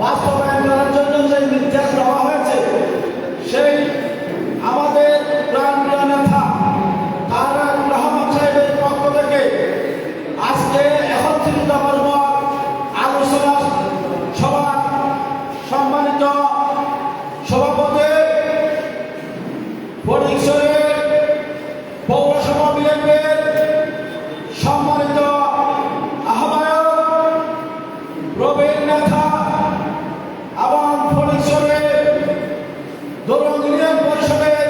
বাস্তবায়ন করার জন্য যে নির্দেশ দেওয়া হয়েছে, সেই আমাদের প্রাণপ্রিয় নেতা তারেক রহমান সাহেবের পক্ষ থেকে আজকে একত্রিত হওয়ার আলোচনা সভা সম্মানিত সভাপতি ফটিকছড়ি পৌরসভা বিএনপির সম্মানিত আহ্বায়ক প্রবীণ নেতা এবং ফটিকছড়ি দোলন ইউনিয়ন পরিষদের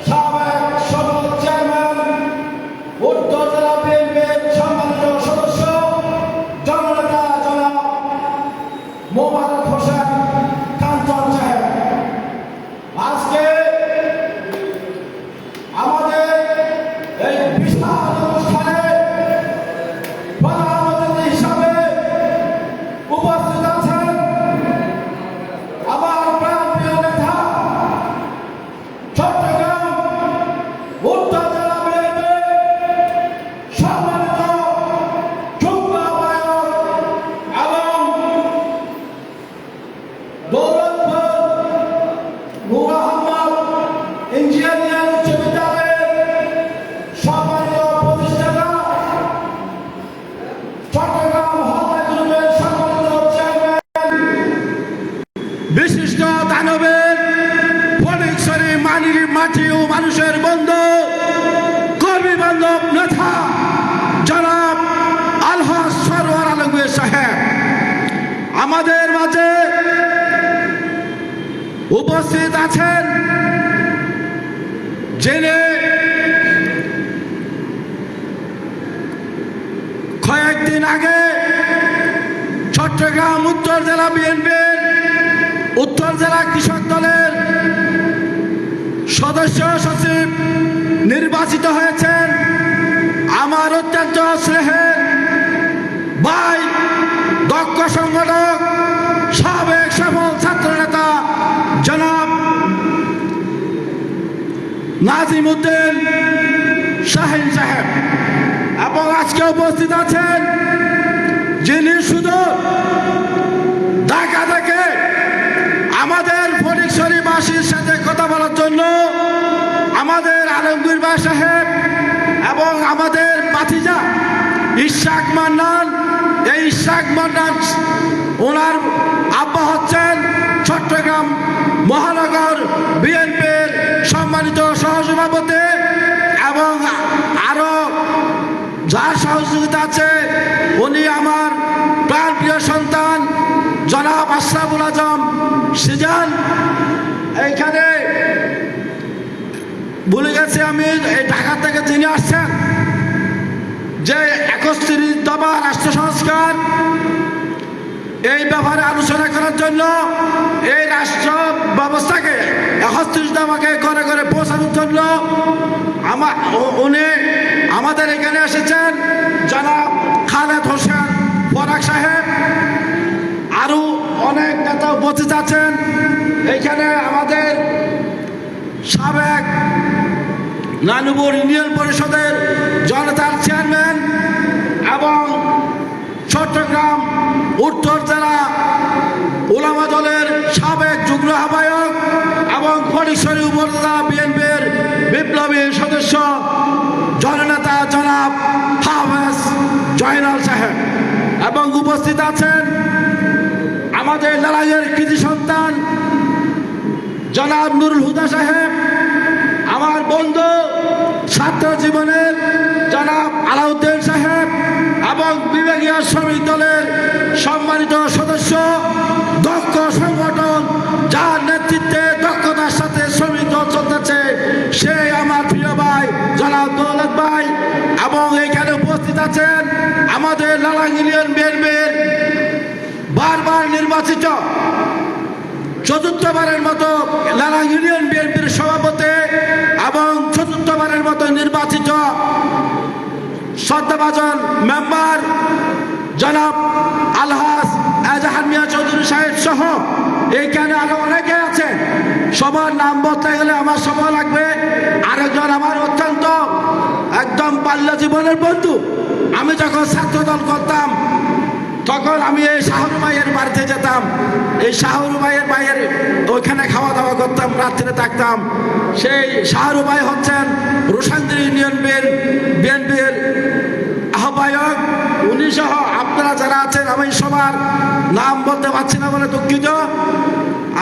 সাবেক সদর চেয়ারম্যান, উত্তর জেলা বিএনপির সম্মানিত সদস্য জননেতা জনাব মোবারক হোসেন কাঞ্চন সাহেব, আজকে আমাদের এই বিশাল অনুষ্ঠানে প্রধান অতিথি হিসাবে উপস্থিত আছেন আমার প্রাণপ্রিয় নেতা চট্টগ্রাম উত্তর জেলা বিএনপির সম্মানিত যুগ্ম আহ্বায়ক এবং দৌলতপুর নূর আহমদ ইঞ্জিনিয়ারিং উচ্চ বিদ্যালয়ের সম্মানিত প্রতিষ্ঠাতা, চট্টগ্রাম হলমার্ক গ্রুপের সম্মানিত চেয়ারম্যান, বিশিষ্ট দানবের ফটিকছড়ি মাটি ও মানুষের বন্ধু কর্মী বান্ধব নেতা জনাব আলহাজ সরওয়ার আলমগীর সাহেব, আমাদের মাঝে উপস্থিত আছেন যিনি কয়েকদিন আগে চট্টগ্রাম উত্তর জেলা বিএনপির উত্তর জেলা কৃষক দলের সদস্য সচিব নির্বাচিত হয়েছেন। আমার অত্যন্ত স্নেহের ভাই, দক্ষ সংগঠক, সাবেক সফল ছাত্রনেতা জনাব নাজিম উদ্দিন শাহিন সাহেব, এবং আজকে উপস্থিত আছেন যিনি শুধু ঢাকা থেকে আমাদের ফটিকছড়িবাসীর সাথে কথা বলার জন্য আমাদের আলমগীর ভাই সাহেব এবং আমাদের ভাতিজা ইশাক মান্নান, এই ইশাক মান্নান ওনার আব্বা হচ্ছেন চট্টগ্রাম মহানগর বিএনপির সম্মানিত সহসভাপতি, এবং আরো যার সহযোগিতা আছে উনি আমার প্রাণপ্রিয় সন্তান জনাব আশরাফুল আজম সিজান। এইখানে বলে গেছি আমি, এই ঢাকা থেকে যিনি আসছেন যে 31 দফা রাষ্ট্র সংস্কার, এই ব্যাপারে আলোচনা করার জন্য এই রাষ্ট্র ব্যবস্থাকে 31 দফাকে ঘরে ঘরে পৌঁছানোর জন্য উনি আমাদের এখানে এসেছেন জনাব খালেদ হোসেন ফরাক সাহেব, আরো অনেক নেতা উপস্থিত আছেন। এইখানে আমাদের সাবেক নানুপুর ইউনিয়ন পরিষদের জনতার চেয়ারম্যান এবং চট্টগ্রাম উত্তর জেলা ওলামা দলের সাবেক যুগ্ম আহ্বায়ক এবং ফটিকছড়ি উপজেলা বিএনপির বিপ্লবী সদস্য জননেতা জনাব হাফেজ জয়নাল সাহেব, এবং উপস্থিত আছেন আমাদের লড়াইয়ের কৃতি সন্তান জনাব নুরুল হুদা সাহেব, আমার বন্ধু ছাত্র জীবনের জনাব আলাউদ্দিন সাহেব, এবং বিভাগীয় শ্রমিক দলের সম্মানিত সদস্য, দক্ষ সংগঠন যার নেতৃত্বে দক্ষতার সাথে শ্রমিক দল চলতেছে, সেই আমার প্রিয় ভাই জনাব দৌলত ভাই, এবং এখানে উপস্থিত আছেন আমাদের লালাং ইউনিয়ন বিএনপির বারবার নির্বাচিত চতুর্থবারের মতো লালাং ইউনিয়ন বিএনপির সভাপতি এবং চতুর্থবারের মতো নির্বাচিত শ্রদ্ধাভাজন মেম্বার জনাব আলহাজ এজাহার মিয়া চৌধুরী সাহেব সহ এইখানে আরো অনেকে আছেন। সবার নাম বলতে গেলে আমার সময় লাগবে। আরেকজন আমার অত্যন্ত একদম বাল্য জীবনের বন্ধু, আমি যখন ছাত্রদল করতাম তখন আমি এই শাহরু ভাইয়ের বাড়িতে যেতাম, এই শাহরু ভাইয়ের ওইখানে খাওয়া দাওয়া করতাম, রাত্রে থাকতাম। সেই শাহরু ভাই হচ্ছেন রোশানদি ইউনিয়ন বিএনপির আহ্বায়ক। উনি সহ আপনারা যারা আছেন, আমি সবার নাম বলতে পারছি না বলে দুঃখিত।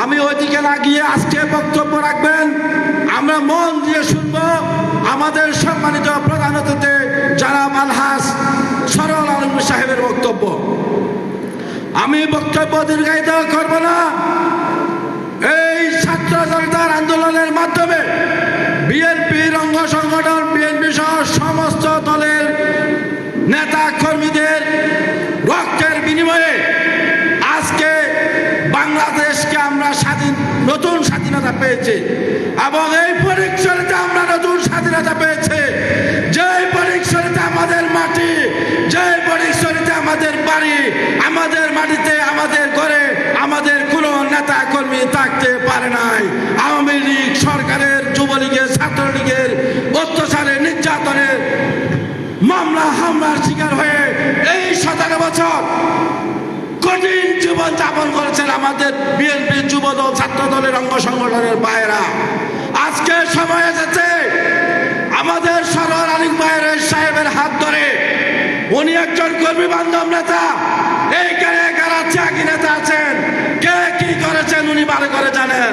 আমি ওইদিকে না গিয়ে আজকে বক্তব্য রাখবেন, আমরা মন দিয়ে শুনবো আমাদের সম্মানিত প্রধান অতিথি জনাব আলহাজ সরওয়ার আলমগীর সাহেবের বক্তব্য। আমি বক্তব্য দীর্ঘায়িত করব না। এই ছাত্র জনতার আন্দোলনের মাধ্যমে বিএনপির অঙ্গ সংগঠন, বিএনপি সহ সমস্ত দলের নেতা কর্মীদের রক্তের বিনিময়ে আজকে বাংলাদেশকে আমরা নতুন স্বাধীনতা পেয়েছি, এবং এই পরিসরে আমরা নতুন স্বাধীনতা পেয়েছি। যে পরিসরে আমাদের মাটি, যে পরিসরে আমাদের বাড়ি, আমাদের মাটিতে, আমাদের ঘরে আমাদের কোনো নেতা কর্মী থাকতে পারে নাই। আওয়ামী লীগ সরকারের, যুবলীগের, ছাত্রলীগের অত্যাচারে, নির্যাতনের, মামলা হামলার শিকার হয়ে এই 17 বছর কঠিন জীবন যাপন করেছেন আমাদের বিএনপি যুবদল, ছাত্র দলের অঙ্গ সংগঠনের ভাইয়েরা। আজকে সময় এসেছে আমাদের সরওয়ার আলমগীর সাহেবের হাত ধরে, উনি একজন কর্মী বান্ধব নেতা। এইখানে কারা ত্যাগী নেতা আছেন, কে কি করেছেন উনি ভালো করে জানেন।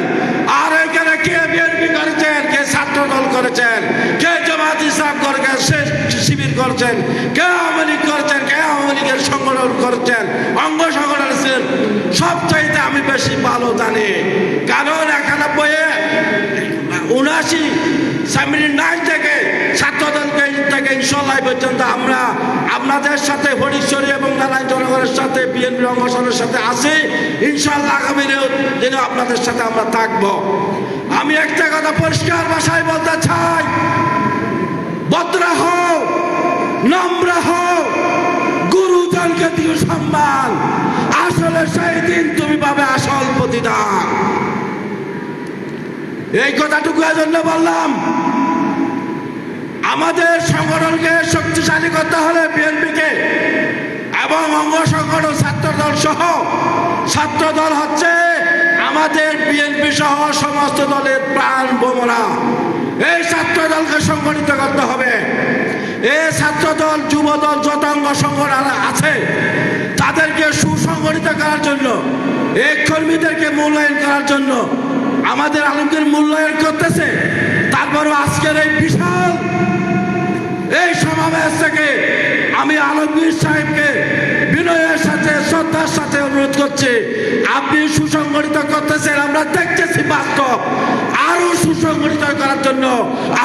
আর এখানে কে বিএনপি করেছেন, কে ছাত্র দল করেছেন, কে জামাত ইসলাম করেছেন, শিবির করেছেন, কে আওয়ামী লীগ করেছেন, কে আওয়ামী লীগের সংগঠন করেছেন, অঙ্গ সংগঠন আছেন, সবচাইতে আমি বেশি ভালো জানি। কারণ 79 থেকে ছাত্রদলকে থেকে ইনশাল্লাহ পর্যন্ত আমরা আপনাদের সাথে ফটিকছড়ি এবং নারায়ণ জনগণের সাথে বিএনপির অঙ্গ সংগঠনের সাথে আছি। ইনশাল্লাহ আগামী দিনেও আপনাদের সাথে আমরা থাকবো। আমি একটা কথা পরিষ্কার ভাষায় বলতে চাই, ভদ্র হও, নম্র হও, গুরুজনকে দিও সম্মান। আসলে সেই দিন তুমি পাবে আসল প্রতিদান। এই কথাটুকু জন্য বললাম। আমাদের সংগঠনকে শক্তিশালী করতে হলে বিএনপিকে এবং অঙ্গ সংগঠন ছাত্রদল সহ, ছাত্রদল হচ্ছে আমাদের বিএনপি সহ সমস্ত দলের প্রাণ বোমরা। এই ছাত্রদলকে সংগঠিত করতে হবে। এই ছাত্রদল, যুবদল, যত অঙ্গ সংগঠন আছে তাদেরকে সুসংগঠিত করার জন্য, এই কর্মীদেরকে মূল্যায়ন করার জন্য আমাদের আলমগীর মূল্যায়ন করতেছে। তারপরও আজকের এই বিশাল এই সমাবেশ থেকে আমি আলমগীর সাহেবকে বিনয়ের সাথে, শ্রদ্ধার সাথে অনুরোধ করছি, আপনি সুসংগঠিত করতেছেন, আমরা দেখতেছি বাস্তব। আরো সুসংগঠিত করার জন্য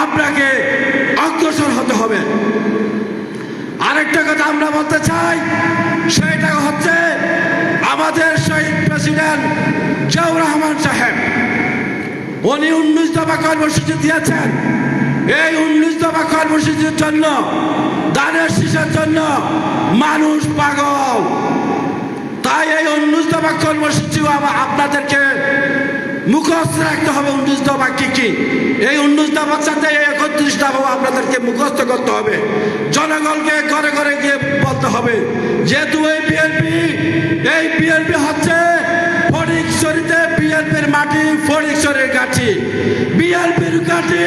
আপনাকে অগ্রসর হতে হবে। আরেকটা কথা আমরা বলতে চাই, সেটা হচ্ছে আমাদের শহীদ প্রেসিডেন্ট জিয়াউর রহমান সাহেব, উনি 19 দফা কর্মসূচি দিয়েছেন। এই 19 দফা কর্মসূচির জন্য, দানের শীষের জন্য মানুষ পাগল। তাই এই 19 দফা কর্মসূচি আপনাদেরকে মুখস্থ রাখতে হবে। 19 দফা কি কি, এই 19 দফার সাথে 31 দফাও আপনাদেরকে মুখস্থ করতে হবে। জনগণকে ঘরে ঘরে গিয়ে বলতে হবে, যেহেতু এই বিএনপি হচ্ছে ফটিকছড়িতে বিএনপির মাটি, ফটিকছড়ির কাঠি, বিএনপির কাঠি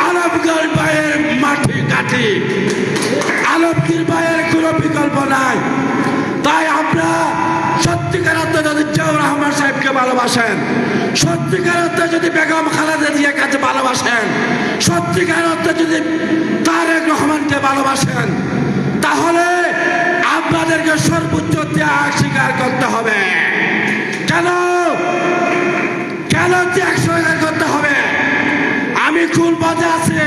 আলমগীর ভাইয়ের মাটি কাঠি। আলমগীর ভাইয়ের কোনো বিকল্প নাই। তাই আমরা সত্যিকার অর্থে যদি জিয়াউর রহমান সাহেবকে ভালোবাসেন, সত্যিকার অর্থে যদি বেগম খালেদা জিয়ার কাছে ভালোবাসেন, সত্যিকার অর্থে যদি তারেক রহমানকে ভালোবাসেন, তাহলে আপনাদেরকে সর্বোচ্চ ত্যাগ স্বীকার করতে হবে। কেন ত্যাগ স্বীকার করতে হবে? আমি কোন পদে আছি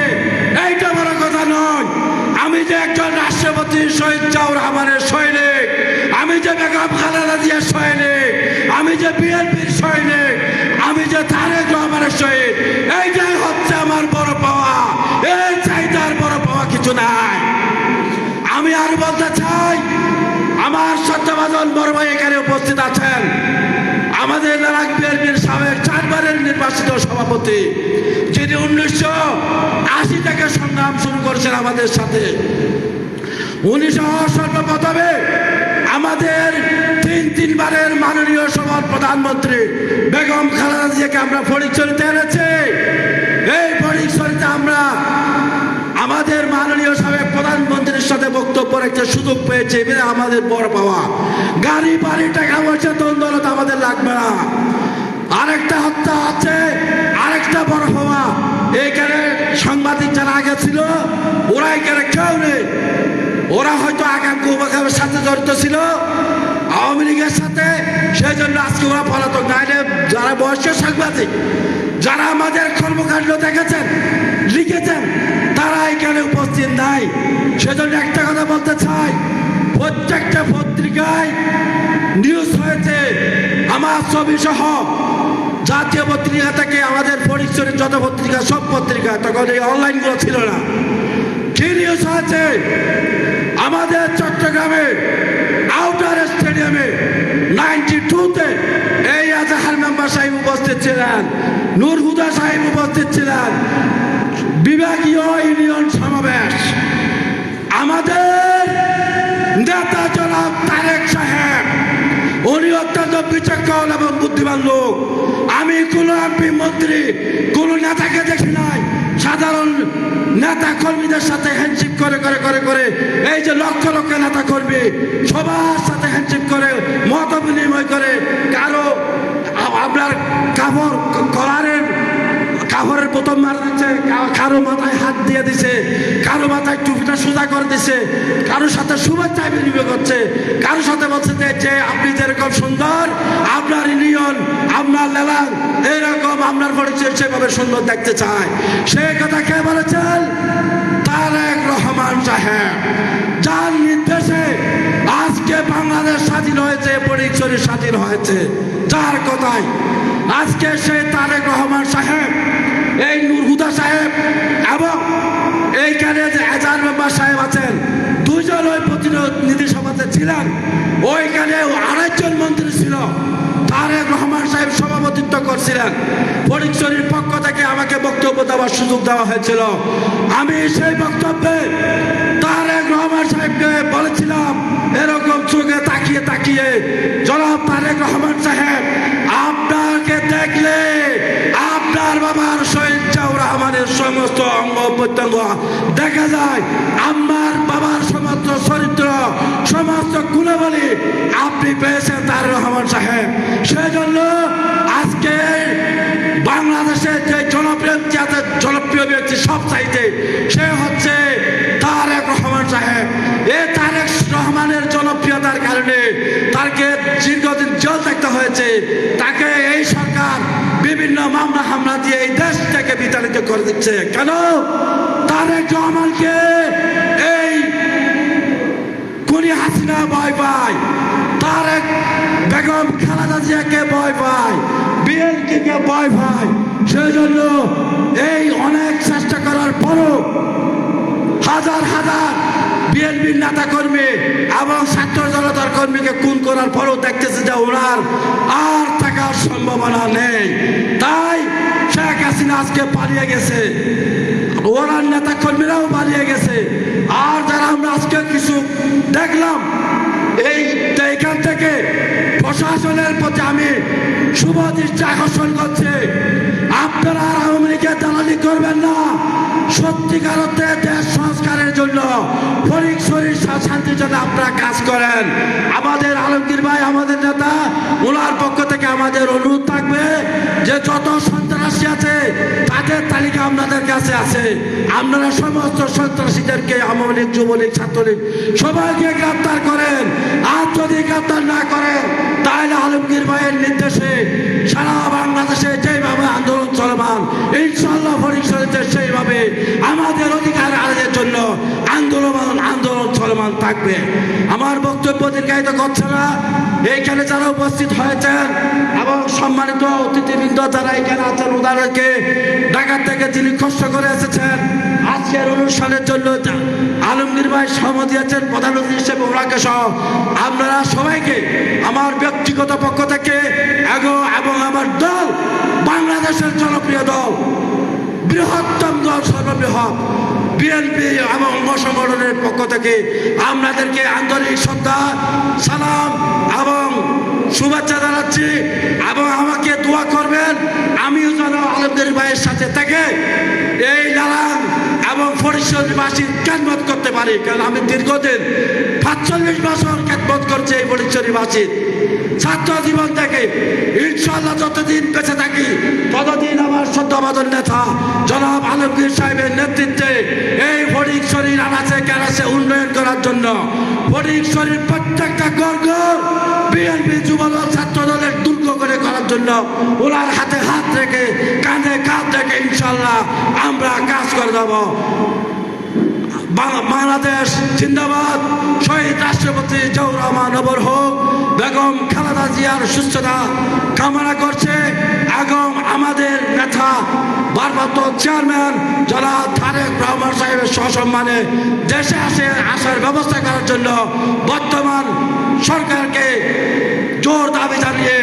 এইটা বড় কথা নয়। আমি যে একজন রাষ্ট্রপতি শহীদ জিয়াউর রহমানের সৈনিক, আমি যে বেগম খালেদা জিয়ার সৈনিক, আমি যে বিএনপির সৈনিক, আমি যে তারেক রহমানের শহীদ, এইটাই হচ্ছে আমার বড় পাওয়া। এই চাইতার বড় পাওয়া কিছু নাই। আমি আর বলতে চাই, আমার সত্যবাদন বড় ভাই এখানে উপস্থিত আছেন, আমাদের নারায়ণ বিএনপির সাবেক 4 বারের নির্বাচিত সভাপতি, যিনি 1980 থেকে সংগ্রাম শুরু করেছেন আমাদের সাথে। উনি সহ সর্বপ্রথমে আমাদের প্রধানমন্ত্রী বেগম খালেদা জিয়াকে আমরা ফটিকছড়িতে এনেছি। এই ফটিকছড়িতে আমরা আমাদের মাননীয় সাবেক প্রধানমন্ত্রীর সাথে বক্তব্য রাখতে সুযোগ পেয়েছি, এটা আমাদের বড় পাওয়া। গাড়ি বাড়ি টাকা পয়সা দৌলত আমাদের লাগবে না। আরেকটা হত্যা আছে, আরেকটা বড় পাওয়া। এইখানে সাংবাদিক যারা আগে ছিল ওরা এখানে কেউ নেই। ওরা হয়তো আকাঙ্ক্ষা উপাকামের সাথে জড়িত ছিল আওয়ামী লীগের সাথে, সেই জন্য আজকে ওরা পলাতক। নাইলে যারা বয়স্ক সাংবাদিক, যারা আমাদের কর্মকাণ্ড দেখেছেন লিখেছেন, তারা এখানে উপস্থিত নাই। সেজন্য একটা কথা বলতে চাই, প্রত্যেকটা পত্রিকায় নিউজ হয়েছে আমার ছবি সহ। জাতীয় পত্রিকা থেকে আমাদের ফটিকছড়ির যত পত্রিকা, সব পত্রিকা, তখন এই অনলাইনগুলো ছিল না। কি নিউজ হয়েছে? আমাদের চট্টগ্রামে আউটার স্টেডিয়ামে 92-তে এই আজহার মেম্বার সাহেব উপস্থিত ছিলেন, নূর হুদা সাহেব উপস্থিত ছিলেন। বিভাগীয় ইউনিয়ন সমাবেশ, আমাদের নেতা জনাব তারেক সাহেব, উনি অত্যন্ত বিচক্ষণ এবং বুদ্ধিমান লোক। আমি কোন এমপি মন্ত্রী কোন নেতাকে দেখি নাই সাধারণ নেতা কর্মীদের সাথে হ্যান্ডশেক করে করে করে করে এই যে লক্ষ লক্ষ নেতা কর্মী সবার সাথে হ্যান্ডশেক করে মত বিনিময় করে, কারো আপনার কাপড়ের বোতল মারা দিচ্ছে, কারো মাথায় হাত দিয়ে দিছে, কারো মাথায় টুপিটা সোজা করে দিছে, কারোর সাথে শুভেচ্ছা বিনিময় করছে, কারোর সাথে বলছে যে আপনি যেরকম সুন্দর আপনার ইউনিয়ন, আপনার লেলাং এরকম আপনার পরিচয় সেভাবে সুন্দর দেখতে চায়। সেই কথা কে বলেছেন? তারেক রহমান সাহেব, যার নির্দেশে আজকে বাংলাদেশ স্বাধীন হয়েছে, ফটিকছড়ি স্বাধীন হয়েছে। যার কথায় আজকে সেই তারেক রহমান সাহেব, এই নূর হুদা সাহেব এবং এইখানে যে এজাহার মেম্বার সাহেব আছেন, দুজন ওই প্রতিনিধি সভাতে ছিলেন। ওইখানে আরেকজন মন্ত্রী ছিল, তারেক রহমান সাহেব সভাপতিত্ব করছিলেন। ফটিকছড়ির পক্ষ থেকে আমাকে বক্তব্য দেওয়ার সুযোগ দেওয়া হয়েছিল। আমি সেই বক্তব্যে তারেক রহমান সাহেবকে বলেছিলাম, এরকম চোখে তাকিয়ে তাকিয়ে, জনাব তারেক রহমান সাহেব, আপনাকে দেখলে আপনার বাবার শহীদ জিয়াউর রহমানের সমস্ত অঙ্গ প্রত্যঙ্গ দেখা যায়। আমার বাবার সমস্ত চরিত্র, সমস্ত গুণাবলী আপনি পেয়েছেন তারেক রহমান সাহেব। সেজন্য আজকে বাংলাদেশের যে জনপ্রিয় ব্যক্তি সব চাইতে, সে হচ্ছে তারেক রহমান সাহেব। এই তারেক রহমানের জনপ্রিয়তার কারণে তাকে দীর্ঘদিন জেল থাকতে হয়েছে। তাকে এই সরকার বিভিন্ন মামলা হামলা দিয়ে এই দেশ থেকে বিতাড়িত করে দিচ্ছে। কেন? তারেক রহমানকে এই খুনি হাসিনা ভয় পায়, তারেক বেগম খালেদা জিয়াকে ভয় পায়, বিএনপিকে ভয় পায়। সেই জন্য এই অনেক চেষ্টা করার পরও হাজার হাজার বিএনপির নেতা কর্মী এবং ছাত্র জনতার কর্মীকে খুন করার পরও দেখতেছে যে ওনার আর থাকার সম্ভাবনা নেই। তাই শেখ হাসিনা আজকে পালিয়ে গেছে, ওনার নেতা কর্মীরাও পালিয়ে গেছে। আর যারা আমরা আজকে কিছু দেখলাম, এইখান থেকে প্রশাসনের প্রতি আমি শুভ দৃষ্টি আকর্ষণ করছি, আপনারা আর আওয়ামী লীগের দালালি করবেন না। সত্যিকার অর্থে দেশ সংস্কারের জন্য, ফটিকছড়ির শান্তির জন্য আপনারা কাজ করেন। আমাদের আলমগীর ভাই, আমাদের নেতা, ওনার পক্ষ থেকে আমাদের অনুরোধ থাকবে যে যত সন্ত্রাসী আছে তাদের তালিকা আপনাদের কাছে আছে। আপনারা সমস্ত সন্ত্রাসীদেরকে, আওয়ামী লীগ, যুবলীগ, ছাত্রলীগ সবাইকে গ্রেপ্তার করেন। আর যদি গ্রেপ্তার না করেন, তাহলে আলমগীর ভাইয়ের নির্দেশে সারা বাংলাদেশে যেভাবে আন্দোলন চলমান, ইনশাআল্লাহ ফটিকছড়িতে সেইভাবে আমাদের অধিকার আদায়ের জন্য আন্দোলন চলমান থাকবে। আমার বক্তব্য দীর্ঘায়িত করছে না। এইখানে যারা উপস্থিত হয়েছেন এবং সম্মানিত অতিথিবৃন্দ যারা এখানে আছেন, ওনাদেরকে ঢাকা থেকে যিনি কষ্ট করে এসেছেন আজকের অনুষ্ঠানের জন্য, আলমগীর ভাই সহমত দিয়েছেন প্রধান অতিথি হিসেবে, ওনাকে সহ আপনারা সবাইকে আমার ব্যক্তিগত পক্ষ থেকে এবং আমার দল, বাংলাদেশের জনপ্রিয় দল, বৃহত্তম দল, সর্ববৃহৎ বিএনপি এবং অঙ্গ সংগঠনের পক্ষ থেকে আপনাদেরকে আন্তরিক শ্রদ্ধা, সালাম এবং শুভেচ্ছা জানাচ্ছি এবং আমাকে দোয়া করবেন আমিও যেন আলমগীর ভাইয়ের সাথে থেকে এই নারায়ণ এবং ফটিকছড়িবাসীর খেদমত করতে পারি। কারণ আমি দীর্ঘদিন ৪৫ বছর খেদমত করছি এই ফটিকছড়িবাসীর ছাত্র জীবন থেকে। ইনশাআল্লাহ যতদিন বেঁচে থাকি ততদিন আমার শ্রদ্ধাভাজন নেতা জনাব আলমগীর সাহেবের নেতৃত্বে এই ফটিকছড়ির আনাচে কানাচে উন্নয়ন করার জন্য, ফটিকছড়ির প্রত্যেকটা গর্গ বিএনপি যুবদল ছাত্র দলের দুর্গ করে করার জন্য ওনার হাতে হাত রেখে কাঁধে কাঁধ রেখে ইনশাআল্লাহ আমরা কাজ করে দেব। বাংলাদেশ জিন্দাবাদ। শহীদ রাষ্ট্রপতি জিয়াউর রহমান নবর হোক। বেগম খালেদা জিয়ার সুস্থতা কামনা করছে এবং আমাদের নেতা ভারপ্রাপ্ত চেয়ারম্যান জনাব তারেক রহমান সাহেবের সসম্মানে দেশে আসার ব্যবস্থা করার জন্য বর্তমান সরকারকে জোর দাবি জানিয়ে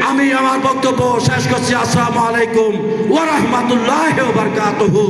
আমি আমার বক্তব্য শেষ করছি। আসসালামু আলাইকুম ওয়া রাহমাতুল্লাহি ওয়া বারাকাতুহু।